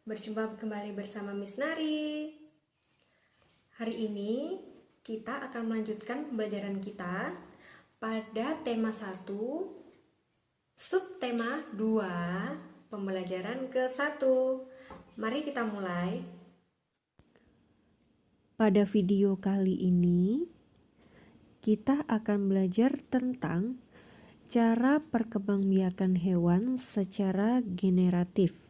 Berjumpa kembali bersama Miss Nari. Hari ini kita akan melanjutkan pembelajaran kita pada tema 1, subtema 2, pembelajaran ke-1. Mari kita mulai. Pada video kali ini, kita akan belajar tentang cara perkembangbiakan hewan secara generatif.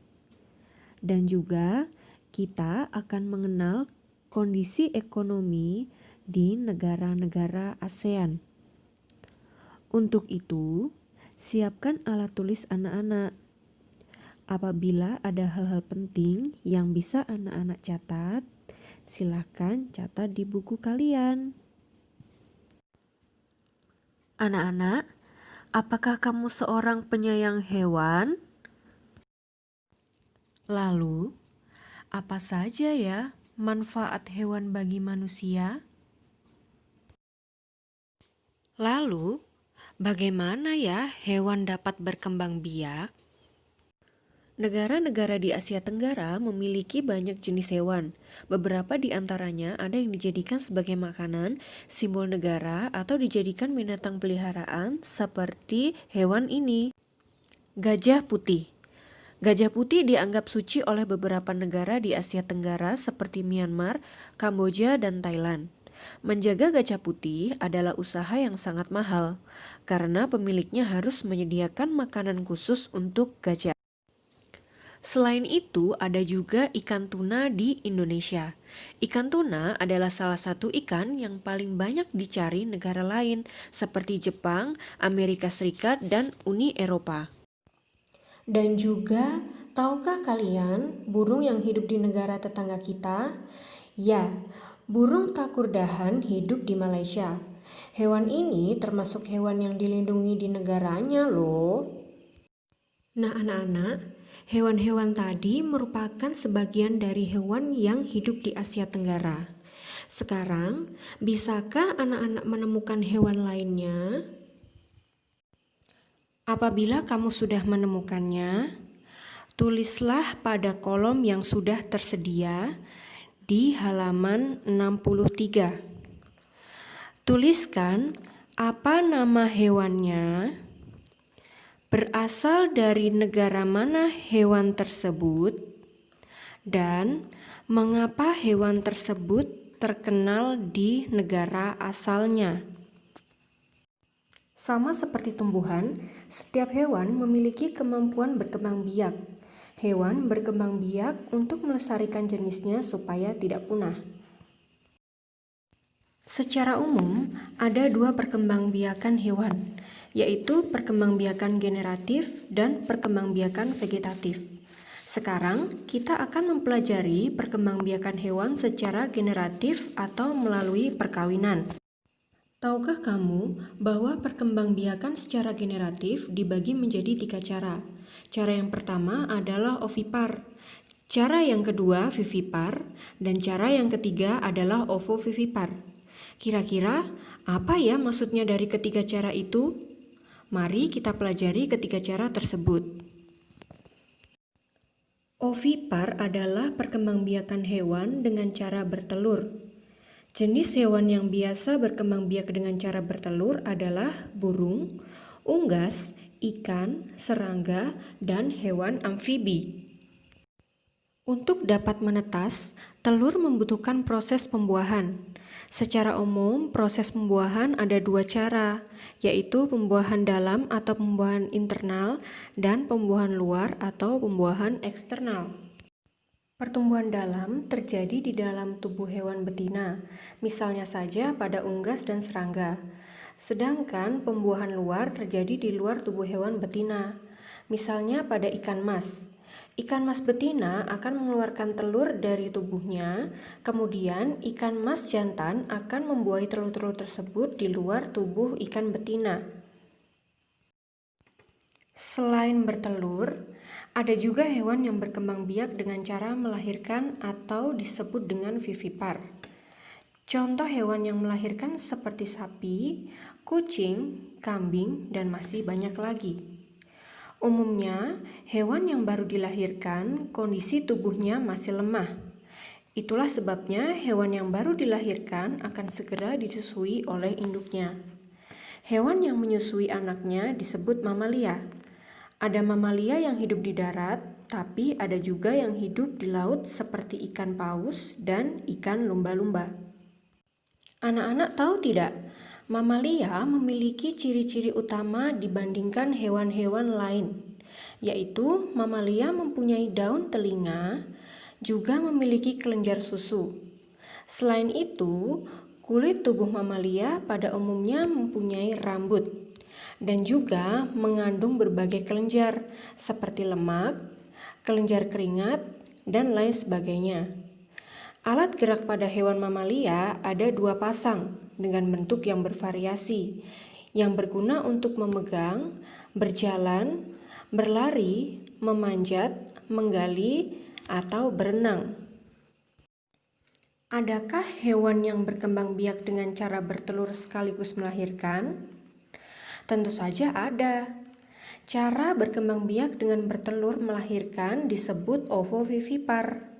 Dan juga kita akan mengenal kondisi ekonomi di negara-negara ASEAN. Untuk itu, siapkan alat tulis anak-anak. Apabila ada hal-hal penting yang bisa anak-anak catat, silakan catat di buku kalian. Anak-anak, apakah kamu seorang penyayang hewan? Lalu, apa saja ya manfaat hewan bagi manusia? Lalu, bagaimana ya hewan dapat berkembang biak? Negara-negara di Asia Tenggara memiliki banyak jenis hewan. Beberapa di antaranya ada yang dijadikan sebagai makanan, simbol negara, atau dijadikan binatang peliharaan seperti hewan ini. Gajah putih. Gajah putih dianggap suci oleh beberapa negara di Asia Tenggara seperti Myanmar, Kamboja, dan Thailand. Menjaga gajah putih adalah usaha yang sangat mahal, karena pemiliknya harus menyediakan makanan khusus untuk gajah. Selain itu, ada juga ikan tuna di Indonesia. Ikan tuna adalah salah satu ikan yang paling banyak dicari negara lain, seperti Jepang, Amerika Serikat, dan Uni Eropa. Dan juga, tahukah kalian burung yang hidup di negara tetangga kita? Ya, burung takurdahan hidup di Malaysia. Hewan ini termasuk hewan yang dilindungi di negaranya loh. Nah anak-anak, hewan-hewan tadi merupakan sebagian dari hewan yang hidup di Asia Tenggara. Sekarang, bisakah anak-anak menemukan hewan lainnya? Apabila kamu sudah menemukannya, tulislah pada kolom yang sudah tersedia di halaman 63. Tuliskan apa nama hewannya, berasal dari negara mana hewan tersebut, dan mengapa hewan tersebut terkenal di negara asalnya. Sama seperti tumbuhan, setiap hewan memiliki kemampuan berkembang biak. Hewan berkembang biak untuk melestarikan jenisnya supaya tidak punah. Secara umum, ada dua perkembangbiakan hewan, yaitu perkembangbiakan generatif dan perkembangbiakan vegetatif. Sekarang, kita akan mempelajari perkembangbiakan hewan secara generatif atau melalui perkawinan. Tahukah kamu bahwa perkembangbiakan secara generatif dibagi menjadi 3 cara? Cara yang pertama adalah ovipar, cara yang kedua vivipar, dan cara yang ketiga adalah ovovivipar. Kira-kira apa ya maksudnya dari ketiga cara itu? Mari kita pelajari ketiga cara tersebut. Ovipar adalah perkembangbiakan hewan dengan cara bertelur. Jenis hewan yang biasa berkembang biak dengan cara bertelur adalah burung, unggas, ikan, serangga, dan hewan amfibi. Untuk dapat menetas, telur membutuhkan proses pembuahan. Secara umum, proses pembuahan ada 2 cara, yaitu pembuahan dalam atau pembuahan internal dan pembuahan luar atau pembuahan eksternal. Pertumbuhan dalam terjadi di dalam tubuh hewan betina, misalnya saja pada unggas dan serangga. Sedangkan pembuahan luar terjadi di luar tubuh hewan betina, misalnya pada ikan mas. Ikan mas betina akan mengeluarkan telur dari tubuhnya, kemudian ikan mas jantan akan membuahi telur-telur tersebut di luar tubuh ikan betina. Selain bertelur, ada juga hewan yang berkembang biak dengan cara melahirkan atau disebut dengan vivipar. Contoh hewan yang melahirkan seperti sapi, kucing, kambing, dan masih banyak lagi. Umumnya, hewan yang baru dilahirkan kondisi tubuhnya masih lemah. Itulah sebabnya hewan yang baru dilahirkan akan segera disusui oleh induknya. Hewan yang menyusui anaknya disebut mamalia. Ada mamalia yang hidup di darat, tapi ada juga yang hidup di laut seperti ikan paus dan ikan lumba-lumba. Anak-anak tahu tidak? Mamalia memiliki ciri-ciri utama dibandingkan hewan-hewan lain, yaitu mamalia mempunyai daun telinga, juga memiliki kelenjar susu. Selain itu, kulit tubuh mamalia pada umumnya mempunyai rambut dan juga mengandung berbagai kelenjar seperti lemak, kelenjar keringat, dan lain sebagainya. Alat gerak pada hewan mamalia ada 2 pasang dengan bentuk yang bervariasi, yang berguna untuk memegang, berjalan, berlari, memanjat, menggali, atau berenang. Adakah hewan yang berkembang biak dengan cara bertelur sekaligus melahirkan? Tentu saja ada. Cara berkembang biak dengan bertelur melahirkan disebut ovovivipar.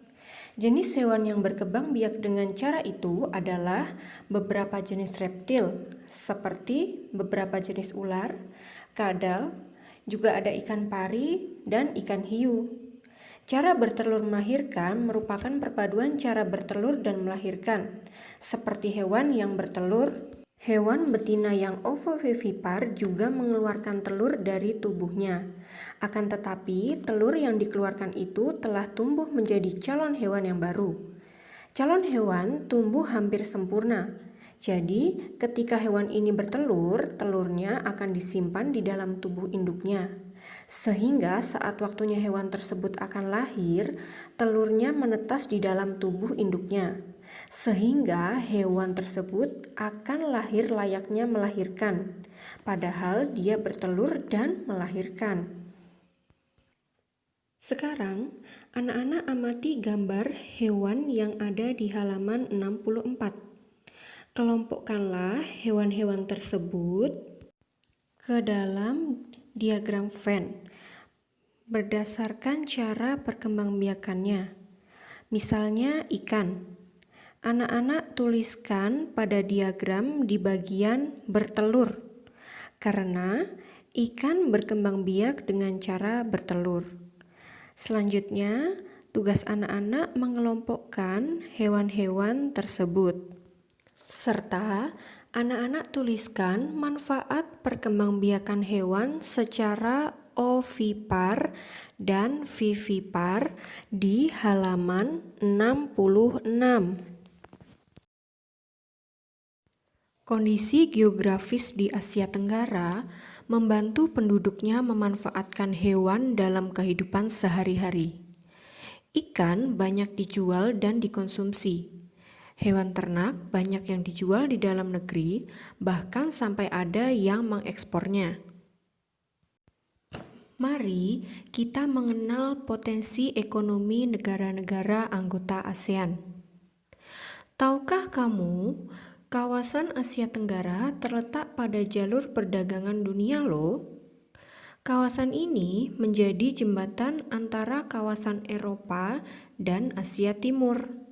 Jenis hewan yang berkembang biak dengan cara itu adalah beberapa jenis reptil, seperti beberapa jenis ular, kadal, juga ada ikan pari, dan ikan hiu. Cara bertelur melahirkan merupakan perpaduan cara bertelur dan melahirkan, seperti hewan yang bertelur. Hewan betina yang ovovivipar juga mengeluarkan telur dari tubuhnya. Akan tetapi, telur yang dikeluarkan itu telah tumbuh menjadi calon hewan yang baru. Calon hewan tumbuh hampir sempurna. Jadi, ketika hewan ini bertelur, telurnya akan disimpan di dalam tubuh induknya. Sehingga saat waktunya hewan tersebut akan lahir, telurnya menetas di dalam tubuh induknya. Sehingga hewan tersebut akan lahir layaknya melahirkan, padahal dia bertelur dan melahirkan. Sekarang, anak-anak amati gambar hewan yang ada di halaman 64. Kelompokkanlah hewan-hewan tersebut ke dalam diagram Venn berdasarkan cara perkembangbiakannya. Misalnya ikan. Anak-anak tuliskan pada diagram di bagian bertelur, karena ikan berkembang biak dengan cara bertelur. Selanjutnya, tugas anak-anak mengelompokkan hewan-hewan tersebut. Serta anak-anak tuliskan manfaat perkembangbiakan hewan secara ovipar dan vivipar di halaman 66. Kondisi geografis di Asia Tenggara membantu penduduknya memanfaatkan hewan dalam kehidupan sehari-hari. Ikan banyak dijual dan dikonsumsi. Hewan ternak banyak yang dijual di dalam negeri, bahkan sampai ada yang mengekspornya. Mari kita mengenal potensi ekonomi negara-negara anggota ASEAN. Tahukah kamu, kawasan Asia Tenggara terletak pada jalur perdagangan dunia loh. Kawasan ini menjadi jembatan antara kawasan Eropa dan Asia Timur.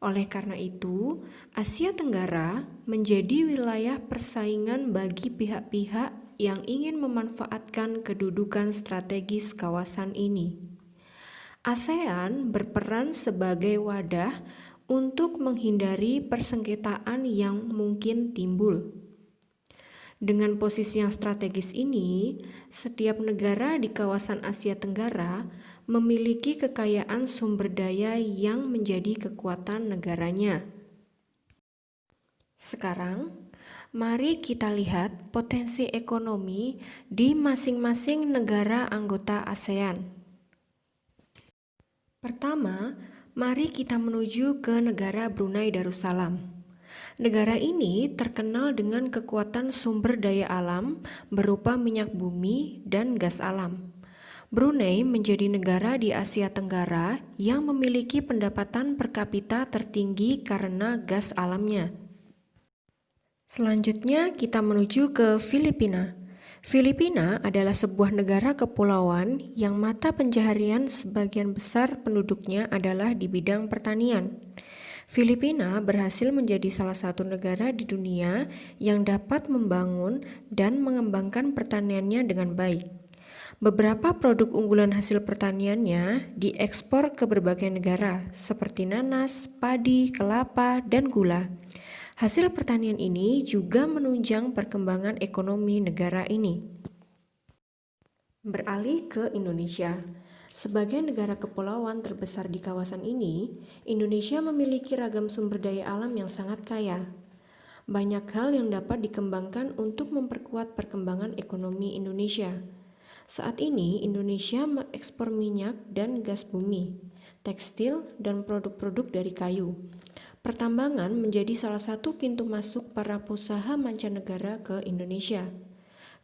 Oleh karena itu, Asia Tenggara menjadi wilayah persaingan bagi pihak-pihak yang ingin memanfaatkan kedudukan strategis kawasan ini. ASEAN berperan sebagai wadah untuk menghindari persengketaan yang mungkin timbul. Dengan posisi yang strategis ini, setiap negara di kawasan Asia Tenggara memiliki kekayaan sumber daya yang menjadi kekuatan negaranya. Sekarang, mari kita lihat potensi ekonomi di masing-masing negara anggota ASEAN. Pertama, mari kita menuju ke negara Brunei Darussalam. Negara ini terkenal dengan kekuatan sumber daya alam berupa minyak bumi dan gas alam. Brunei menjadi negara di Asia Tenggara yang memiliki pendapatan per kapita tertinggi karena gas alamnya. Selanjutnya kita menuju ke Filipina. Filipina adalah sebuah negara kepulauan yang mata pencaharian sebagian besar penduduknya adalah di bidang pertanian. Filipina berhasil menjadi salah satu negara di dunia yang dapat membangun dan mengembangkan pertaniannya dengan baik. Beberapa produk unggulan hasil pertaniannya diekspor ke berbagai negara seperti nanas, padi, kelapa, dan gula. Hasil pertanian ini juga menunjang perkembangan ekonomi negara ini. Beralih ke Indonesia. Sebagai negara kepulauan terbesar di kawasan ini, Indonesia memiliki ragam sumber daya alam yang sangat kaya. Banyak hal yang dapat dikembangkan untuk memperkuat perkembangan ekonomi Indonesia. Saat ini, Indonesia mengekspor minyak dan gas bumi, tekstil, dan produk-produk dari kayu. Pertambangan menjadi salah satu pintu masuk para pengusaha mancanegara ke Indonesia.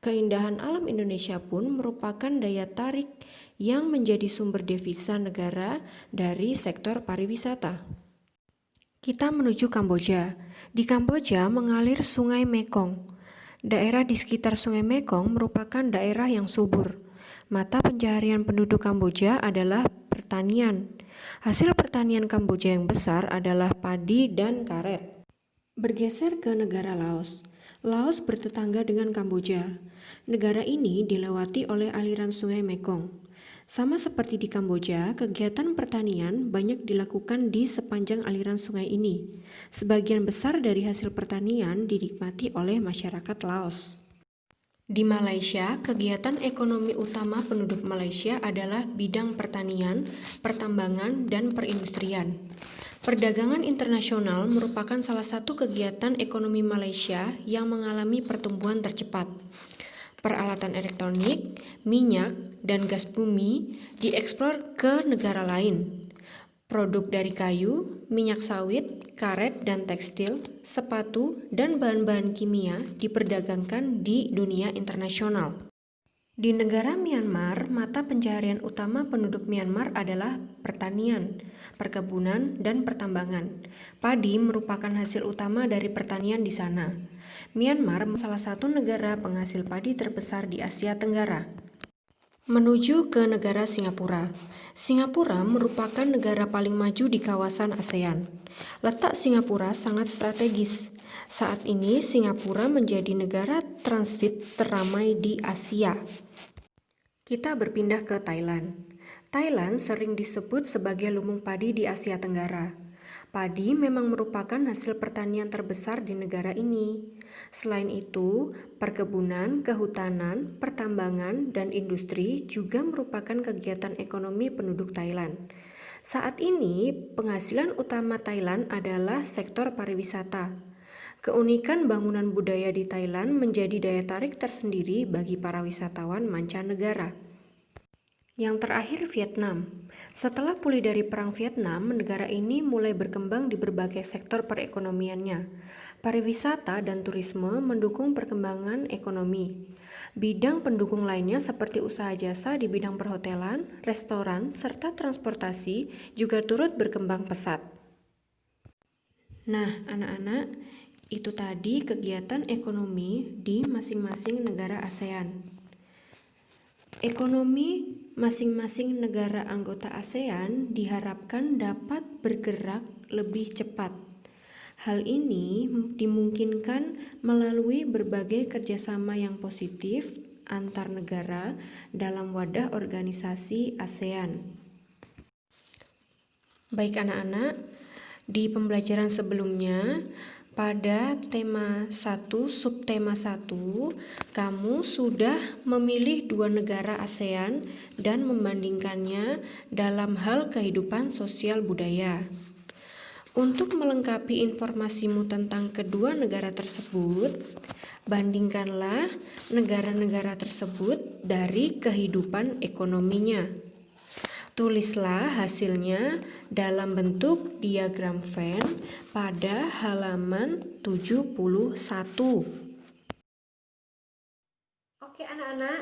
Keindahan alam Indonesia pun merupakan daya tarik yang menjadi sumber devisa negara dari sektor pariwisata. Kita menuju Kamboja. Di Kamboja mengalir Sungai Mekong. Daerah di sekitar Sungai Mekong merupakan daerah yang subur. Mata pencaharian penduduk Kamboja adalah pertanian. Hasil pertanian Kamboja yang besar adalah padi dan karet. Bergeser ke negara Laos. Laos bertetangga dengan Kamboja. Negara ini dilewati oleh aliran Sungai Mekong. Sama seperti di Kamboja, kegiatan pertanian banyak dilakukan di sepanjang aliran sungai ini. Sebagian besar dari hasil pertanian dinikmati oleh masyarakat Laos. Di Malaysia, kegiatan ekonomi utama penduduk Malaysia adalah bidang pertanian, pertambangan, dan perindustrian. Perdagangan internasional merupakan salah satu kegiatan ekonomi Malaysia yang mengalami pertumbuhan tercepat. Peralatan elektronik, minyak, dan gas bumi diekspor ke negara lain. Produk dari kayu, minyak sawit, karet, dan tekstil, sepatu, dan bahan-bahan kimia diperdagangkan di dunia internasional. Di negara Myanmar, mata pencaharian utama penduduk Myanmar adalah pertanian, perkebunan, dan pertambangan. Padi merupakan hasil utama dari pertanian di sana. Myanmar salah satu negara penghasil padi terbesar di Asia Tenggara. Menuju ke negara Singapura. Singapura merupakan negara paling maju di kawasan ASEAN. Letak Singapura sangat strategis. Saat ini Singapura menjadi negara transit teramai di Asia. Kita berpindah ke Thailand. Thailand sering disebut sebagai lumbung padi di Asia Tenggara. Padi memang merupakan hasil pertanian terbesar di negara ini. Selain itu, perkebunan, kehutanan, pertambangan, dan industri juga merupakan kegiatan ekonomi penduduk Thailand. Saat ini, penghasilan utama Thailand adalah sektor pariwisata. Keunikan bangunan budaya di Thailand menjadi daya tarik tersendiri bagi para wisatawan mancanegara. Yang terakhir, Vietnam. Setelah pulih dari Perang Vietnam, negara ini mulai berkembang di berbagai sektor perekonomiannya. Pariwisata dan turisme mendukung perkembangan ekonomi. Bidang pendukung lainnya seperti usaha jasa di bidang perhotelan, restoran, serta transportasi juga turut berkembang pesat. Nah, anak-anak, itu tadi kegiatan ekonomi di masing-masing negara ASEAN. Ekonomi masing-masing negara anggota ASEAN diharapkan dapat bergerak lebih cepat. Hal ini dimungkinkan melalui berbagai kerjasama yang positif antar negara dalam wadah organisasi ASEAN. Baik anak-anak, di pembelajaran sebelumnya pada tema 1, subtema 1, kamu sudah memilih 2 negara ASEAN dan membandingkannya dalam hal kehidupan sosial budaya. Untuk melengkapi informasimu tentang kedua negara tersebut, bandingkanlah negara-negara tersebut dari kehidupan ekonominya. Tulislah hasilnya dalam bentuk diagram Venn pada halaman 71. Oke anak-anak,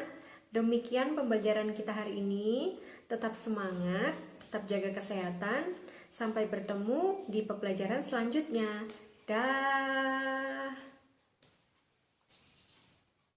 demikian pembelajaran kita hari ini. Tetap semangat, tetap jaga kesehatan. Sampai bertemu di pembelajaran selanjutnya. Dah.